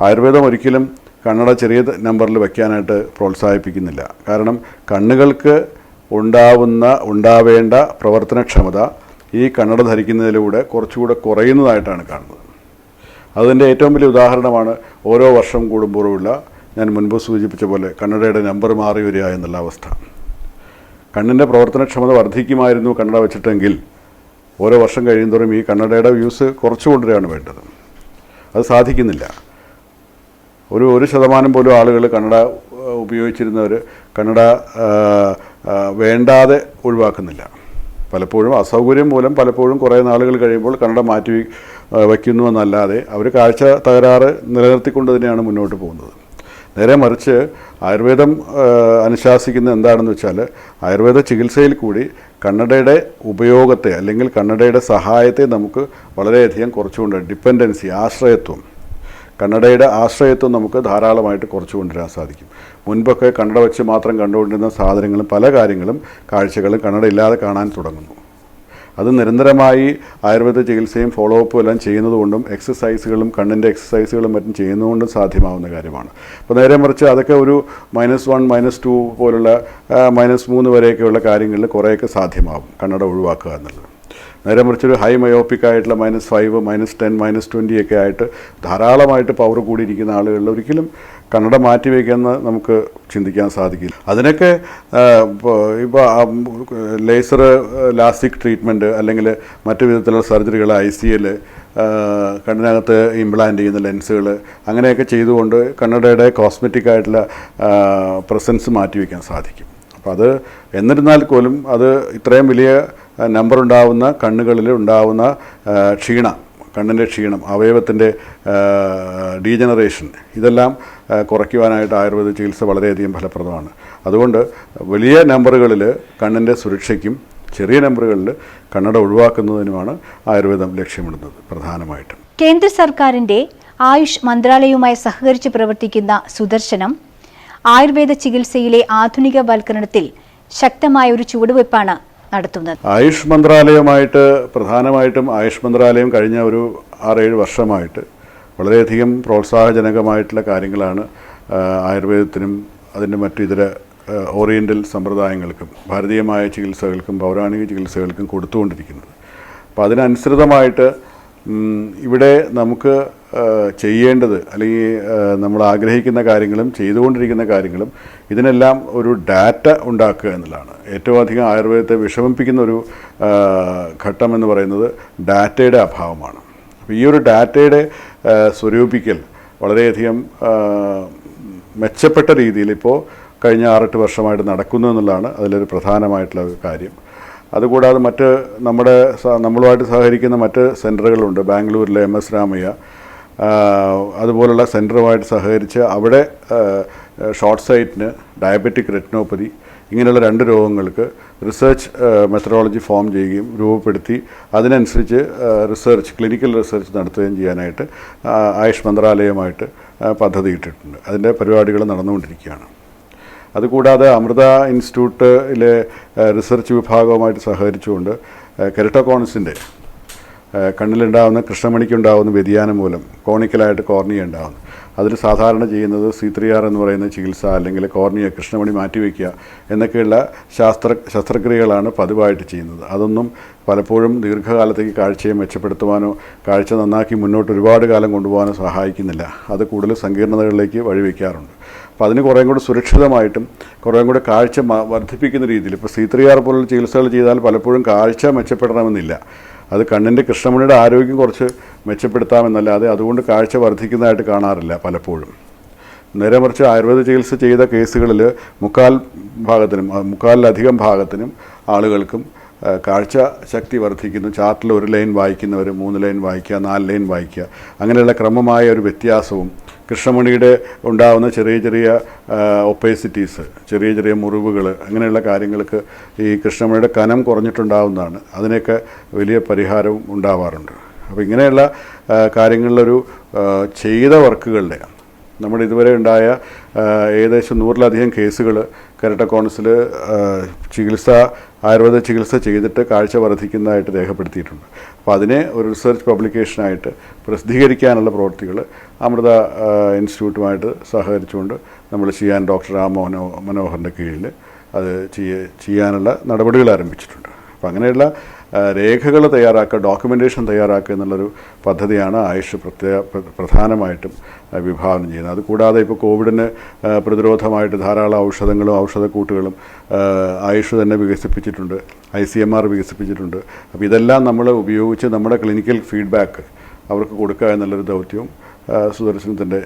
ആയുർവേദം ഒരിക്കലും കണ്ണട ചെറിയ നമ്പറിൽ വയ്ക്കാനായിട്ട് പ്രോത്സാഹിപ്പിക്കുന്നില്ല. കാരണം കണ്ണുകൾക്ക് ഉണ്ടാവേണ്ട പ്രവർത്തനക്ഷമത ഈ കണ്ണട ധരിക്കുന്നതിലൂടെ കുറച്ചുകൂടെ കുറയുന്നതായിട്ടാണ് കാണുന്നത്. അതിൻ്റെ ഏറ്റവും വലിയ ഉദാഹരണമാണ് ഓരോ വർഷം കൂടുമ്പോഴുള്ള, ഞാൻ മുൻപ് സൂചിപ്പിച്ച പോലെ, കണ്ണടയുടെ നമ്പർ മാറി വരിക എന്നുള്ള അവസ്ഥ. കണ്ണിൻ്റെ പ്രവർത്തനക്ഷമത വർദ്ധിക്കുമായിരുന്നു കണ്ണട വെച്ചിട്ടെങ്കിൽ ഓരോ വർഷം കഴിയുന്തോറും ഈ കണ്ണടയുടെ യൂസ് കുറച്ചു കൊണ്ടുവരികയാണ് വേണ്ടത്. അത് സാധിക്കുന്നില്ല. ഒരു ശതമാനം പോലും ആളുകൾ കണ്ണട ഉപയോഗിച്ചിരുന്നവർ കണ്ണട വേണ്ടാതെ ഒഴിവാക്കുന്നില്ല. പലപ്പോഴും അസൗകര്യം മൂലം പലപ്പോഴും കുറേ നാളുകൾ കഴിയുമ്പോൾ കണ്ണട മാറ്റി വയ്ക്കുന്നുവെന്നല്ലാതെ അവർ കാഴ്ച തകരാറ് നിലനിർത്തിക്കൊണ്ട് തന്നെയാണ് മുന്നോട്ട് പോകുന്നത്. നേരെ മറിച്ച് ആയുർവേദം അനുശാസിക്കുന്ന എന്താണെന്ന് വെച്ചാൽ ആയുർവേദ ചികിത്സയിൽ കൂടി കണ്ണടയുടെ ഉപയോഗത്തെ അല്ലെങ്കിൽ കണ്ണടയുടെ സഹായത്തെ നമുക്ക് വളരെയധികം കുറച്ചുകൊണ്ട് ഡിപ്പെൻഡൻസി കണ്ണടയുടെ ആശ്രയത്വം നമുക്ക് ധാരാളമായിട്ട് കുറച്ചു കൊണ്ടുവരാൻ സാധിക്കും. മുൻപൊക്കെ കണ്ണട വെച്ച് മാത്രം കണ്ടുകൊണ്ടിരുന്ന സാധനങ്ങളും പല കാര്യങ്ങളും കാഴ്ചകളും കണ്ണട ഇല്ലാതെ കാണാൻ തുടങ്ങുന്നു. അത് നിരന്തരമായി ആയുർവേദ ചികിത്സയും ഫോളോ അപ്പും എല്ലാം ചെയ്യുന്നതുകൊണ്ടും എക്സസൈസുകളും കണ്ണിൻ്റെ എക്സസൈസുകളും മറ്റും ചെയ്യുന്നതുകൊണ്ടും സാധ്യമാവുന്ന കാര്യമാണ്. അപ്പോൾ നേരെ മറിച്ച് അതൊക്കെ ഒരു -1 -2 പോലുള്ള -3 വരെയൊക്കെയുള്ള കാര്യങ്ങളിൽ കുറേയൊക്കെ സാധ്യമാവും കണ്ണട ഒഴിവാക്കുക എന്നുള്ളത്. നേരെ മറിച്ചൊരു ഹൈ മയോപ്പിക് ആയിട്ടുള്ള -5 -10 -20 ഒക്കെ ആയിട്ട് ധാരാളമായിട്ട് പവർ കൂടിയിരിക്കുന്ന ആളുകളിൽ ഒരിക്കലും കണ്ണട മാറ്റിവെക്കുമെന്ന് നമുക്ക് ചിന്തിക്കാൻ സാധിക്കില്ല. അതിനൊക്കെ ഇപ്പോൾ ലേസർ ലാസ്റ്റിക് ട്രീറ്റ്മെൻറ്റ് അല്ലെങ്കിൽ മറ്റു വിധത്തിലുള്ള സർജറികൾ, ICL, കണ്ണിനകത്ത് ഇംപ്ലാന്റ് ചെയ്യുന്ന ലെൻസുകൾ, അങ്ങനെയൊക്കെ ചെയ്തുകൊണ്ട് കണ്ണടയുടെ കോസ്മെറ്റിക് ആയിട്ടുള്ള പ്രസൻസ് മാറ്റിവെക്കാൻ സാധിക്കും. അപ്പോൾ അത് എന്നിരുന്നാൽ പോലും അത് ഇത്രയും വലിയ നമ്പർ ഉണ്ടാവുന്ന കണ്ണുകളിൽ ഉണ്ടാവുന്ന കണ്ണിൻ്റെ ക്ഷീണം, അവയവത്തിൻ്റെ ഡീജനറേഷൻ, ഇതെല്ലാം കുറയ്ക്കുവാനായിട്ട് ആയുർവേദ ചികിത്സ വളരെയധികം ഫലപ്രദമാണ്. അതുകൊണ്ട് വലിയ നമ്പറുകളിൽ കണ്ണിൻ്റെ സുരക്ഷയ്ക്കും ചെറിയ നമ്പറുകളിൽ കണ്ണട ഒഴിവാക്കുന്നതിനുമാണ് ആയുർവേദം ലക്ഷ്യമിടുന്നത് പ്രധാനമായിട്ടും. കേന്ദ്ര സർക്കാരിൻ്റെ ആയുഷ് മന്ത്രാലയവുമായി സഹകരിച്ച് പ്രവർത്തിക്കുന്ന സുദർശനം ആയുർവേദ ചികിത്സയിലെ ആധുനികവൽക്കരണത്തിൽ ശക്തമായ ഒരു ചുവടുവയ്പ്പാണ് നടത്തുന്നത്. ആയുഷ് മന്ത്രാലയമായിട്ട് പ്രധാനമായിട്ടും ആയുഷ് മന്ത്രാലയം കഴിഞ്ഞ ഒരു 6-7 വർഷമായിട്ട് വളരെയധികം പ്രോത്സാഹജനകമായിട്ടുള്ള കാര്യങ്ങളാണ് ആയുർവേദത്തിനും അതിൻ്റെ മറ്റു ഇതര ഓറിയൻ്റൽ സമ്പ്രദായങ്ങൾക്കും ഭാരതീയമായ ചികിത്സകൾക്കും പൗരാണിക ചികിത്സകൾക്കും കൊടുത്തുകൊണ്ടിരിക്കുന്നത്. അപ്പോൾ അതിനനുസൃതമായിട്ട് ഇവിടെ നമുക്ക് ചെയ്യേണ്ടത് അല്ലെങ്കിൽ നമ്മൾ ആഗ്രഹിക്കുന്ന കാര്യങ്ങളും ചെയ്തുകൊണ്ടിരിക്കുന്ന കാര്യങ്ങളും ഇതിനെല്ലാം ഒരു ഡാറ്റ ഉണ്ടാക്കുക എന്നുള്ളതാണ്. ഏറ്റവും അധികം ആയുർവേദത്തെ വിഷമിപ്പിക്കുന്ന ഒരു ഘട്ടമെന്ന് പറയുന്നത് ഡാറ്റയുടെ അഭാവമാണ്. അപ്പോൾ ഈ ഒരു ഡാറ്റയുടെ സ്വരൂപിക്കൽ വളരെയധികം മെച്ചപ്പെട്ട രീതിയിൽ ഇപ്പോൾ കഴിഞ്ഞ 6-8 വർഷമായിട്ട് നടക്കുന്നു എന്നുള്ളതാണ് അതിലൊരു പ്രധാനമായിട്ടുള്ള ഒരു കാര്യം. അതുകൂടാതെ മറ്റ് നമ്മളുമായിട്ട് സഹകരിക്കുന്ന മറ്റ് സെൻറ്ററുകളുണ്ട്. ബാംഗ്ലൂരിലെ MS രാമയ്യ അതുപോലുള്ള സെൻറ്ററുമായിട്ട് സഹകരിച്ച് അവിടെ ഷോർട്ട് സൈറ്റിന്, ഡയബറ്റിക് റെറ്റിനോപ്പതി, ഇങ്ങനെയുള്ള 2 രോഗങ്ങൾക്ക് റിസർച്ച് മെത്തഡോളജി ഫോം ചെയ്യുകയും രൂപപ്പെടുത്തി അതിനനുസരിച്ച് ക്ലിനിക്കൽ റിസർച്ച് നടത്തുകയും ചെയ്യാനായിട്ട് ആയുഷ് മന്ത്രാലയമായിട്ട് പദ്ധതിയിട്ടിട്ടുണ്ട്. അതിൻ്റെ പരിപാടികൾ നടന്നുകൊണ്ടിരിക്കുകയാണ്. അതുകൂടാതെ അമൃത ഇൻസ്റ്റിറ്റ്യൂട്ടിലെ റിസർച്ച് വിഭാഗവുമായിട്ട് സഹകരിച്ചുകൊണ്ട് കെരട്ടോകോണസിൻ്റെ കണ്ണിലുണ്ടാകുന്ന കൃഷ്ണമണിക്കുണ്ടാകുന്ന വ്യതിയാനം മൂലം കോണിക്കലായിട്ട് കോർണിയ ഉണ്ടാകുന്നു. അതിൽ സാധാരണ ചെയ്യുന്നത് C3R എന്ന് പറയുന്ന ചികിത്സ, അല്ലെങ്കിൽ കോർണിയ കൃഷ്ണമണി മാറ്റിവെക്കുക എന്നൊക്കെയുള്ള ശസ്ത്രക്രിയകളാണ് പതിവായിട്ട് ചെയ്യുന്നത്. അതൊന്നും പലപ്പോഴും ദീർഘകാലത്തേക്ക് കാഴ്ചയെ മെച്ചപ്പെടുത്തുവാനോ കാഴ്ച നന്നാക്കി മുന്നോട്ട് ഒരുപാട് കാലം കൊണ്ടുപോകാനോ സഹായിക്കുന്നില്ല. അത് കൂടുതൽ സങ്കീർണതകളിലേക്ക് വഴിവെക്കാറുണ്ട്. അപ്പോൾ അതിന് കുറേയും കൂടെ സുരക്ഷിതമായിട്ടും കുറേയും കൂടെ കാഴ്ച വർദ്ധിപ്പിക്കുന്ന രീതിയിൽ ഇപ്പോൾ C3R പോലുള്ള ചികിത്സകൾ ചെയ്താൽ പലപ്പോഴും കാഴ്ച മെച്ചപ്പെടണമെന്നില്ല. അത് കണ്ണിൻ്റെ കൃഷ്ണമണിയുടെ ആരോഗ്യം കുറച്ച് മെച്ചപ്പെടുത്താമെന്നല്ലാതെ അതുകൊണ്ട് കാഴ്ച വർദ്ധിക്കുന്നതായിട്ട് കാണാറില്ല പലപ്പോഴും. നേരെ മറിച്ച് ആയുർവേദ ചികിത്സ ചെയ്ത കേസുകളിൽ മുക്കാലിലധികം ഭാഗത്തിനും ആളുകൾക്കും കാഴ്ച ശക്തി വർദ്ധിക്കുന്നു. ചാർട്ടിൽ 1 ലൈൻ വായിക്കുന്നവർ 3 ലൈൻ വായിക്കുക, 4 ലൈൻ വായിക്കുക, അങ്ങനെയുള്ള ക്രമമായ ഒരു വ്യത്യാസവും കൃഷ്ണമണിയുടെ ഉണ്ടാകുന്ന ചെറിയ ഒപ്പേസിറ്റീസ്, ചെറിയ മുറിവുകൾ, അങ്ങനെയുള്ള കാര്യങ്ങൾക്ക് ഈ കൃഷ്ണമണിയുടെ കനം കുറഞ്ഞിട്ടുണ്ടാവുന്നതാണ്. അതിനൊക്കെ വലിയ പരിഹാരവും ഉണ്ടാവാറുണ്ട്. അപ്പോൾ ഇങ്ങനെയുള്ള കാര്യങ്ങളിലൊരു ചെയ്ത വർക്കുകളുടെ നമ്മുടെ ഇതുവരെ ഉണ്ടായ ഏകദേശം 100-ലധികം കേസുകൾ കെരട്ടോകോണസിൽ ആയുർവേദ ചികിത്സ ചെയ്തിട്ട് കാഴ്ച വർദ്ധിക്കുന്നതായിട്ട് രേഖപ്പെടുത്തിയിട്ടുണ്ട്. അപ്പോൾ അതിനെ ഒരു റിസർച്ച് പബ്ലിക്കേഷനായിട്ട് പ്രസിദ്ധീകരിക്കാനുള്ള പ്രവൃത്തികൾ അമൃത ഇൻസ്റ്റിറ്റ്യൂട്ടുമായിട്ട് സഹകരിച്ചുകൊണ്ട് നമ്മൾ ചെയ്യാൻ ഡോക്ടർ രാം മനോഹറിൻ്റെ കീഴിൽ അത് ചെയ്യാനുള്ള നടപടികൾ ആരംഭിച്ചിട്ടുണ്ട്. അപ്പോൾ അങ്ങനെയുള്ള രേഖകൾ തയ്യാറാക്കുക, ഡോക്യുമെൻറ്റേഷൻ തയ്യാറാക്കുക എന്നുള്ളൊരു പദ്ധതിയാണ് ആയുഷ് പ്രധാനമായിട്ടും വിഭാവനം ചെയ്യുന്നത്. അതുകൂടാതെ ഇപ്പോൾ കോവിഡിന് പ്രതിരോധമായിട്ട് ധാരാളം ഔഷധങ്ങളും ഔഷധക്കൂട്ടുകളും ആയുഷ് തന്നെ വികസിപ്പിച്ചിട്ടുണ്ട്, ICMR വികസിപ്പിച്ചിട്ടുണ്ട്. അപ്പോൾ ഇതെല്ലാം നമ്മൾ ഉപയോഗിച്ച് നമ്മുടെ ക്ലിനിക്കൽ ഫീഡ്ബാക്ക് അവർക്ക് കൊടുക്കുക എന്നുള്ളൊരു ദൗത്യവും സുദർശനത്തിൻ്റെ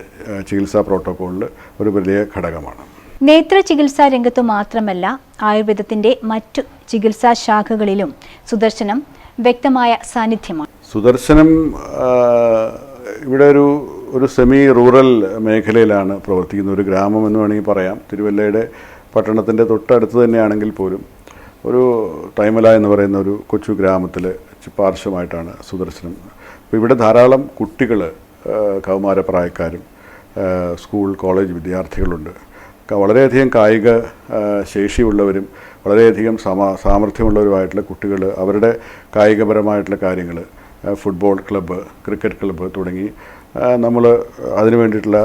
ചികിത്സാ പ്രോട്ടോക്കോളിൽ ഒരു വലിയ ഘടകമാണ്. നേത്ര ചികിത്സാ രംഗത്തു മാത്രമല്ല, ആയുർവേദത്തിൻ്റെ മറ്റു ചികിത്സാ ശാഖകളിലും സുദർശനം വ്യക്തമായ സാന്നിധ്യമാണ്. സുദർശനം ഇവിടെ ഒരു സെമി റൂറൽ മേഖലയിലാണ് പ്രവർത്തിക്കുന്നത്, ഒരു ഗ്രാമം എന്ന് വേണമെങ്കിൽ പറയാം. തിരുവല്ലയുടെ പട്ടണത്തിൻ്റെ തൊട്ടടുത്ത് തന്നെയാണെങ്കിൽ പോലും ഒരു തൈമല എന്ന് പറയുന്ന ഒരു കൊച്ചു ഗ്രാമത്തിൽ പാർശ്വമായിട്ടാണ് സുദർശനം. അപ്പോൾ ഇവിടെ ധാരാളം കുട്ടികൾ, കൗമാരപ്രായക്കാരും സ്കൂൾ കോളേജ് വിദ്യാർത്ഥികളുണ്ട്. വളരെയധികം കായിക ശേഷിയുള്ളവരും വളരെയധികം സാമർഥ്യമുള്ളവരുമായിട്ടുള്ള കുട്ടികൾ അവരുടെ കായികപരമായിട്ടുള്ള കാര്യങ്ങൾ, ഫുട്ബോൾ ക്ലബ്ബ്, ക്രിക്കറ്റ് ക്ലബ്ബ് തുടങ്ങി നമ്മൾ അതിനു വേണ്ടിയിട്ടുള്ള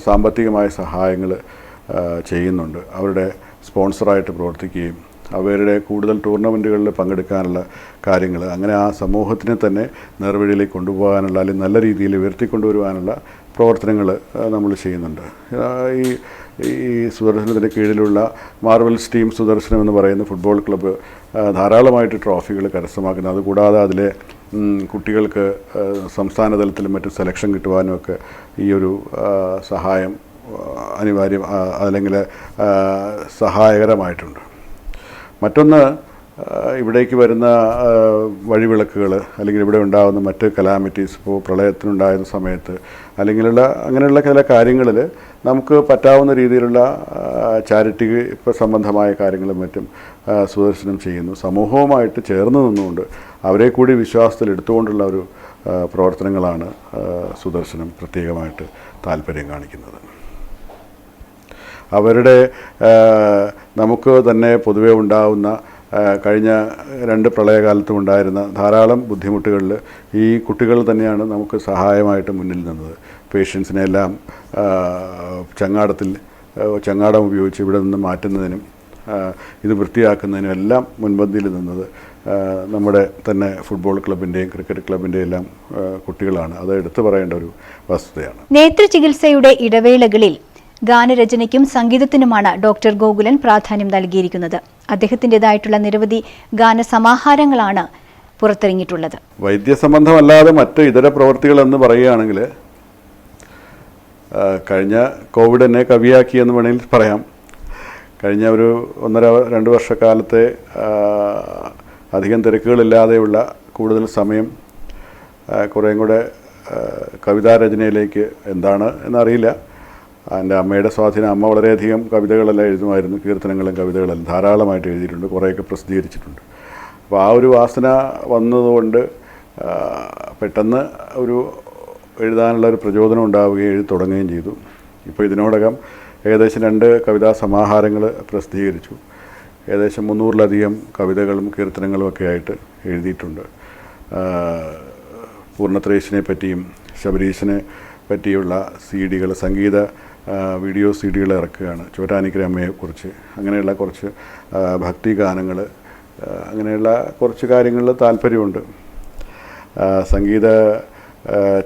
സാമ്പത്തികമായ സഹായങ്ങൾ ചെയ്യുന്നുണ്ട്. അവരുടെ സ്പോൺസറായിട്ട് പ്രവർത്തിക്കുകയും അവരുടെ കൂടുതൽ ടൂർണമെൻറ്റുകളിൽ പങ്കെടുക്കാനുള്ള കാര്യങ്ങൾ, അങ്ങനെ ആ സമൂഹത്തിനെ തന്നെ നേർവഴിയിലേക്ക് കൊണ്ടുപോകാനുള്ള, അല്ലെങ്കിൽ നല്ല രീതിയിൽ ഉയർത്തിക്കൊണ്ടുവരുവാനുള്ള പ്രവർത്തനങ്ങൾ നമ്മൾ ചെയ്യുന്നുണ്ട്. ഈ സുദർശനത്തിൻ്റെ കീഴിലുള്ള മാർവൽസ് ടീം സുദർശനം എന്ന് പറയുന്ന ഫുട്ബോൾ ക്ലബ്ബ് ധാരാളമായിട്ട് ട്രോഫികൾ കരസ്ഥമാക്കുന്നത്, അതുകൂടാതെ അതിലെ കുട്ടികൾക്ക് സംസ്ഥാന തലത്തിലും മറ്റും സെലക്ഷൻ കിട്ടുവാനുമൊക്കെ ഈ ഒരു സഹായം അനിവാര്യം അല്ലെങ്കിൽ സഹായകരമായിട്ടുണ്ട്. മറ്റൊന്ന്, ഇവിടേക്ക് വരുന്ന വഴിവിളക്കുകൾ അല്ലെങ്കിൽ ഇവിടെ ഉണ്ടാകുന്ന മറ്റ് കലാമിറ്റീസ്, ഇപ്പോൾ പ്രളയത്തിനുണ്ടായിരുന്ന സമയത്ത് അങ്ങനെയുള്ള ചില കാര്യങ്ങളിൽ നമുക്ക് പറ്റാവുന്ന രീതിയിലുള്ള ചാരിറ്റി സംബന്ധമായ കാര്യങ്ങളും മറ്റും സുദർശനം ചെയ്യുന്നു. സമൂഹവുമായിട്ട് ചേർന്ന് നിന്നുകൊണ്ട് അവരെ കൂടി വിശ്വാസത്തിൽ എടുത്തുകൊണ്ടുള്ള ഒരു പ്രവർത്തനങ്ങളാണ് സുദർശനം പ്രത്യേകമായിട്ട് താല്പര്യം കാണിക്കുന്നത്. അവരുടെ നമുക്ക് തന്നെ പൊതുവെ ഉണ്ടാകുന്ന കഴിഞ്ഞ 2 പ്രളയകാലത്തും ഉണ്ടായിരുന്ന ധാരാളം ബുദ്ധിമുട്ടുകളിൽ ഈ കുട്ടികൾ തന്നെയാണ് നമുക്ക് സഹായമായിട്ട് മുന്നിൽ നിന്നത്. പേഷ്യൻസിനെല്ലാം ചങ്ങാടം ഉപയോഗിച്ച് ഇവിടെ നിന്ന് മാറ്റുന്നതിനും ഇത് വൃത്തിയാക്കുന്നതിനും എല്ലാം മുൻപന്തിയിൽ നിന്നത് നമ്മുടെ തന്നെ ഫുട്ബോൾ ക്ലബിൻ്റെയും ക്രിക്കറ്റ് ക്ലബിൻ്റെയും എല്ലാം കുട്ടികളാണ്. അത് എടുത്തു പറയേണ്ട ഒരു വസ്തുതയാണ്. നേത്ര ചികിത്സയുടെ ഇടവേളകളിൽ ഗാനരചനയ്ക്കും സംഗീതത്തിനുമാണ് ഡോക്ടർ ഗോകുലൻ പ്രാധാന്യം നൽകിയിരിക്കുന്നത്. അദ്ദേഹത്തിൻ്റെതായിട്ടുള്ള നിരവധി ഗാനസമാഹാരങ്ങളാണ് പുറത്തിറങ്ങിയിട്ടുള്ളത്. വൈദ്യസംബന്ധമല്ലാതെ മറ്റ് ഇതര പ്രവൃത്തികൾ എന്ന് പറയുകയാണെങ്കിൽ കഴിഞ്ഞ കോവിഡ് എന്നെ കവിയാക്കി എന്ന് വേണമെങ്കിൽ പറയാം. കഴിഞ്ഞ ഒരു 1.5-2 വർഷക്കാലത്തെ അധികം തിരക്കുകളില്ലാതെയുള്ള കൂടുതൽ സമയം കുറേയും കൂടെ കവിതാരചനയിലേക്ക് എന്താണ് എന്നറിയില്ല. എൻ്റെ അമ്മയുടെ സ്വാധീനം, അമ്മ വളരെയധികം കവിതകളെല്ലാം എഴുതുമായിരുന്നു, കീർത്തനങ്ങളും കവിതകളെല്ലാം ധാരാളമായിട്ട് എഴുതിയിട്ടുണ്ട്, കുറേയൊക്കെ പ്രസിദ്ധീകരിച്ചിട്ടുണ്ട്. അപ്പോൾ ആ ഒരു വാസന വന്നതുകൊണ്ട് പെട്ടെന്ന് എഴുതാനുള്ള ഒരു പ്രചോദനം ഉണ്ടാവുകയും എഴുതി തുടങ്ങുകയും ചെയ്തു. ഇപ്പോൾ ഇതിനോടകം ഏകദേശം 2 കവിതാ സമാഹാരങ്ങൾ പ്രസിദ്ധീകരിച്ചു. ഏകദേശം 300-ലധികം കവിതകളും കീർത്തനങ്ങളും ഒക്കെ ആയിട്ട് എഴുതിയിട്ടുണ്ട്. പൂർണ്ണത്രേശിനെ പറ്റിയും ശബരീശനെ പറ്റിയുള്ള CD-കൾ, സംഗീത വീഡിയോ CD-കൾ ഇറക്കുകയാണ്. ചോറ്റാനിക്കര അമ്മയെക്കുറിച്ച്, അങ്ങനെയുള്ള കുറച്ച് ഭക്തി ഗാനങ്ങൾ, അങ്ങനെയുള്ള കുറച്ച് കാര്യങ്ങളിൽ താല്പര്യമുണ്ട്. സംഗീത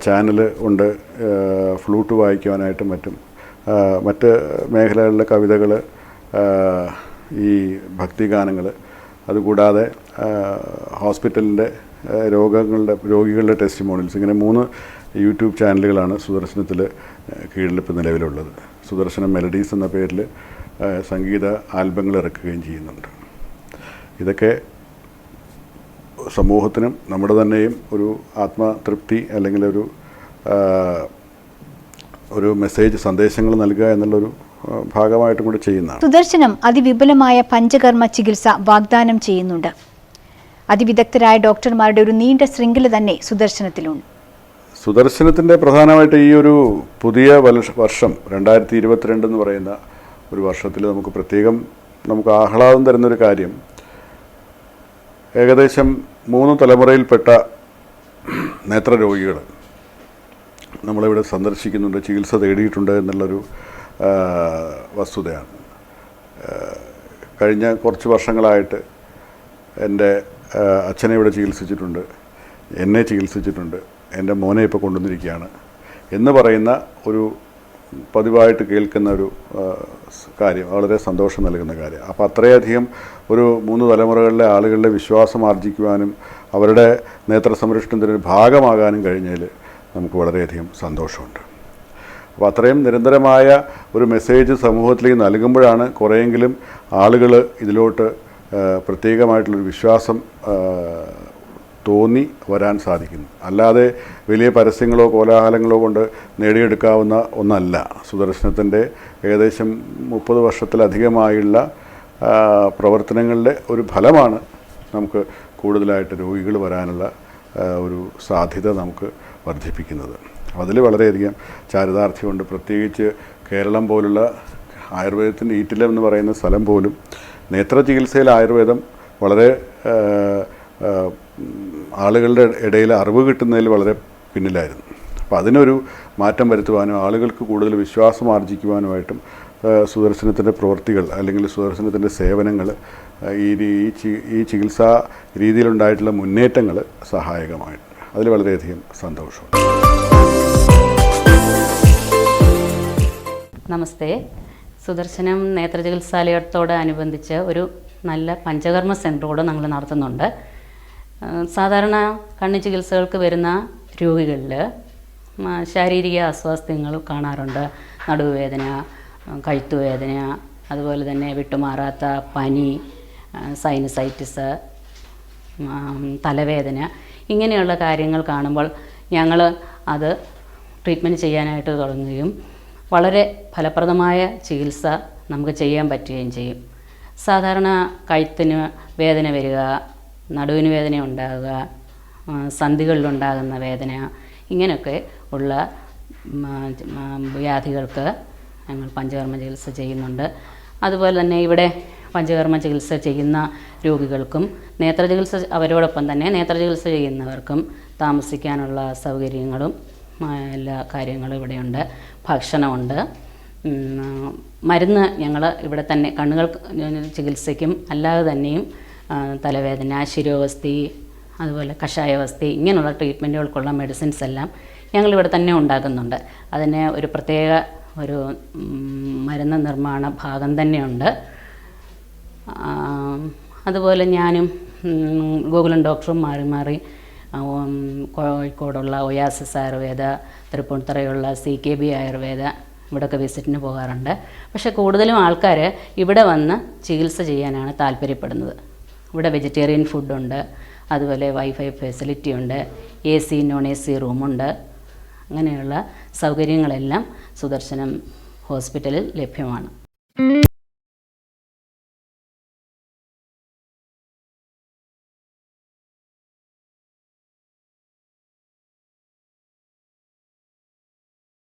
ചാനൽ ഉണ്ട്, ഫ്ലൂട്ട് വായിക്കുവാനായിട്ടും മറ്റ് മേഖലകളിലെ കവിതകൾ, ഈ ഭക്തിഗാനങ്ങൾ, അതുകൂടാതെ ഹോസ്പിറ്റലിൻ്റെ രോഗികളുടെ ടെസ്റ്റിമോണിയൽസ്, ഇങ്ങനെ 3 യൂട്യൂബ് ചാനലുകളാണ് സുദർശനത്തിൽ കീഴിൽ ഇപ്പോൾ നിലവിലുള്ളത്. സുദർശനം മെലഡീസ് എന്ന പേരിൽ സംഗീത ആൽബങ്ങൾ ഇറക്കുകയും ചെയ്യുന്നുണ്ട്. ഇതൊക്കെ സമൂഹത്തിനും നമ്മുടെ തന്നെയും ഒരു ആത്മതൃപ്തി അല്ലെങ്കിൽ ഒരു മെസ്സേജ്, സന്ദേശങ്ങൾ നൽകുക എന്നുള്ളൊരു ഭാഗമായിട്ടും കൂടി ചെയ്യുന്നതാണ്. സുദർശനം അതിവിപുലമായ പഞ്ചകർമ്മ ചികിത്സ വാഗ്ദാനം ചെയ്യുന്നുണ്ട്. അതിവിദഗ്ധരായ ഡോക്ടർമാരുടെ ഒരു നീണ്ട ശൃംഖല തന്നെ സുദർശനത്തിലുണ്ട്. സുദർശനത്തിൻ്റെ പ്രധാനമായിട്ട് ഈ ഒരു പുതിയ വർഷം 2022 എന്ന് പറയുന്ന ഒരു വർഷത്തിൽ നമുക്ക് ആഹ്ലാദം തരുന്നൊരു കാര്യം, ഏകദേശം 3 തലമുറയിൽപ്പെട്ട നേത്രരോഗികൾ നമ്മളിവിടെ സന്ദർശിക്കുന്നുണ്ട്, ചികിത്സ തേടിയിട്ടുണ്ട് എന്നുള്ളൊരു വസ്തുതയാണ്. കഴിഞ്ഞ കുറച്ച് വർഷങ്ങളായിട്ട് എൻ്റെ അച്ഛനെ ഇവിടെ ചികിത്സിച്ചിട്ടുണ്ട്, എന്നെ ചികിത്സിച്ചിട്ടുണ്ട്, എൻ്റെ മോനെ ഇപ്പോൾ കൊണ്ടുവന്നിരിക്കുകയാണ് എന്ന് പറയുന്ന ഒരു പതിവായിട്ട് കേൾക്കുന്ന ഒരു കാര്യം വളരെ സന്തോഷം നൽകുന്ന കാര്യം. അപ്പോൾ അത്രയധികം ഒരു 3 തലമുറകളിലെ ആളുകളുടെ വിശ്വാസം ആർജിക്കുവാനും അവരുടെ നേത്ര സംരക്ഷണത്തിൻ്റെ ഭാഗമാകാനും കഴിഞ്ഞതിൽ നമുക്ക് വളരെയധികം സന്തോഷമുണ്ട്. അപ്പോൾ അത്രയും നിരന്തരമായ ഒരു മെസ്സേജ് സമൂഹത്തിലേക്ക് നൽകുമ്പോഴാണ് കുറേയെങ്കിലും ആളുകൾ ഇതിലോട്ട് പ്രത്യേകമായിട്ടുള്ളൊരു വിശ്വാസം തോന്നി വരാൻ സാധിക്കുന്നു. അല്ലാതെ വലിയ പരസ്യങ്ങളോ കോലാഹലങ്ങളോ കൊണ്ട് നേടിയെടുക്കാവുന്ന ഒന്നല്ല. സുദർശനത്തിൻ്റെ ഏകദേശം 30 വർഷത്തിലധികമായുള്ള പ്രവർത്തനങ്ങളുടെ ഒരു ഫലമാണ് നമുക്ക് കൂടുതലായിട്ട് രോഗികൾ വരാനുള്ള ഒരു സാധ്യത നമുക്ക് വർദ്ധിപ്പിക്കുന്നത്. അതിൽ വളരെയധികം ചാരിതാർത്ഥ്യമുണ്ട്. പ്രത്യേകിച്ച് കേരളം പോലുള്ള ആയുർവേദത്തിൻ്റെ ഈറ്റിലം എന്ന് പറയുന്ന സ്ഥലം പോലും നേത്ര ചികിത്സയിൽ ആയുർവേദം വളരെ ആളുകളുടെ ഇടയിൽ അറിവ് കിട്ടുന്നതിൽ വളരെ പിന്നിലായിരുന്നു. അപ്പോൾ അതിനൊരു മാറ്റം വരുത്തുവാനും ആളുകൾക്ക് കൂടുതൽ വിശ്വാസം ആർജിക്കുവാനുമായിട്ടും സുദർശനത്തിൻ്റെ പ്രവൃത്തികൾ അല്ലെങ്കിൽ സുദർശനത്തിൻ്റെ സേവനങ്ങൾ ഈ ചികിത്സാ രീതിയിലുണ്ടായിട്ടുള്ള മുന്നേറ്റങ്ങൾ സഹായകമായിട്ടുണ്ട്. അതിൽ വളരെയധികം സന്തോഷമുണ്ട്. നമസ്തേ. സുദർശനം നേത്ര ചികിത്സാലയത്തോടനുബന്ധിച്ച് ഒരു നല്ല പഞ്ചകർമ്മ സെൻ്റർ കൂടെ ഞങ്ങൾ നടത്തുന്നുണ്ട്. സാധാരണ കണ്ണ് ചികിത്സകൾക്ക് വരുന്ന രോഗികളിൽ ശാരീരിക അസ്വാസ്ഥ്യങ്ങൾ കാണാറുണ്ട്. നടുവേദന, കഴുത്തുവേദന, അതുപോലെ തന്നെ വിട്ടുമാറാത്ത പനി, സൈനസൈറ്റിസ്, തലവേദന, ഇങ്ങനെയുള്ള കാര്യങ്ങൾ കാണുമ്പോൾ ഞങ്ങൾ അത് ട്രീറ്റ്മെൻറ്റ് ചെയ്യാനായിട്ട് തുടങ്ങുകയും വളരെ ഫലപ്രദമായ ചികിത്സ നമുക്ക് ചെയ്യാൻ പറ്റുകയും ചെയ്യും. സാധാരണ കഴുത്തിന് വേദന വരിക, നടുവിന് വേദന ഉണ്ടാകുക, സന്ധികളിലുണ്ടാകുന്ന വേദന, ഇങ്ങനെയൊക്കെ ഉള്ള വ്യാധികൾക്ക് ഞങ്ങൾ പഞ്ചകർമ്മ ചികിത്സ ചെയ്യുന്നുണ്ട്. അതുപോലെ തന്നെ ഇവിടെ പഞ്ചകർമ്മ ചികിത്സ ചെയ്യുന്ന രോഗികൾക്കും നേത്ര ചികിത്സ അവരോടൊപ്പം തന്നെ നേത്ര ചികിത്സ ചെയ്യുന്നവർക്കും താമസിക്കാനുള്ള സൗകര്യങ്ങളും എല്ലാ കാര്യങ്ങളും ഇവിടെയുണ്ട്. ഭക്ഷണമുണ്ട്. മരുന്ന് ഞങ്ങൾ ഇവിടെ തന്നെ കണ്ണുകൾ ചികിത്സയ്ക്കും അല്ലാതെ തന്നെയും തലവേദന, ശിരോവസ്തി, അതുപോലെ കഷായവസ്തി, ഇങ്ങനെയുള്ള ട്രീറ്റ്മെൻറ്റുകൾക്കുള്ള മെഡിസിൻസ് എല്ലാം ഞങ്ങളിവിടെ തന്നെ ഉണ്ടാക്കുന്നുണ്ട്. അതിന് ഒരു പ്രത്യേക ഒരു മരുന്ന് നിർമ്മാണ ഭാഗം തന്നെയുണ്ട്. അതുപോലെ ഞാനും ഗോകുലം ഡോക്ടറും മാറി മാറി കോഴിക്കോടുള്ള ഒയാസിസ് ആയുർവേദ, തൃപ്പൂണിത്തുറയുള്ള CKB ആയുർവേദ ഇവിടെയൊക്കെ വിസിറ്റിന് പോകാറുണ്ട്. പക്ഷേ കൂടുതലും ആൾക്കാർ ഇവിടെ വന്ന് ചികിത്സ ചെയ്യാനാണ് താല്പര്യപ്പെടുന്നത്. ഇവിടെ വെജിറ്റേറിയൻ ഫുഡുണ്ട്, അതുപോലെ വൈഫൈ ഫെസിലിറ്റി ഉണ്ട്, AC non-AC റൂമുണ്ട്. അങ്ങനെയുള്ള സൗകര്യങ്ങളെല്ലാം സുദർശനം ഹോസ്പിറ്റലിൽ ലഭ്യമാണ്.